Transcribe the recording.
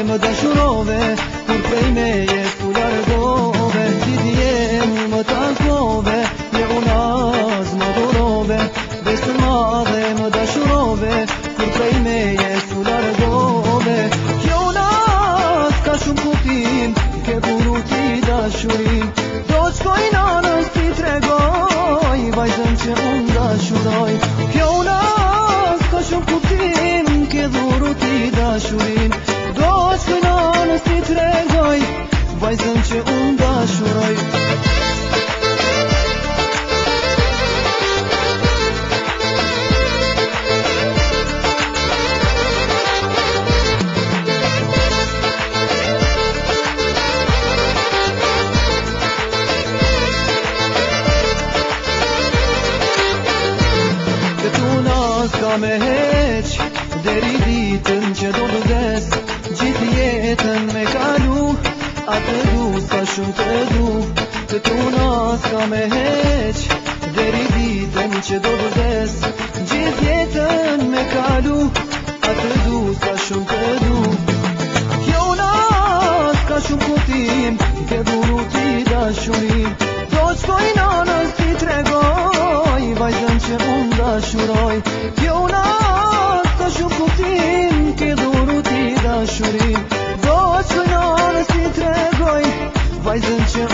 më dashurove, kur prej meje t'u largove, ti djem më takove, je unaz më durove, besën madhe më dashurove, kur prej meje t'u largove. Kjo unaz ka shumë kuptim, ke buru ti dashurin, do t'shkoj nanës ti tregoj, vajzën që unë dashuroj. Kjo unaz ka shumë kuptim, ke buru ti dashurin, do t'shkoj nanës ti tregoj, vajzën që unë dashuroj. Ka me heq, deri ditën që do të vdes, gjithë jetën me kalu, atë du sa shumë të du. Këtu nas ka me heq, deri ditën që do të vdes, gjithë jetën me kalu, atë du sa shumë të du. Kjo nas ka shumë kuptim, ke buru ti dashurin, do t'shkoj nanës ti tregoj, vajzën që unë dashuroj. Kjo unaz ka shumë kuptim, ke buru ti dashurin, do t'shkoj nanës ti tregoj, vajzën që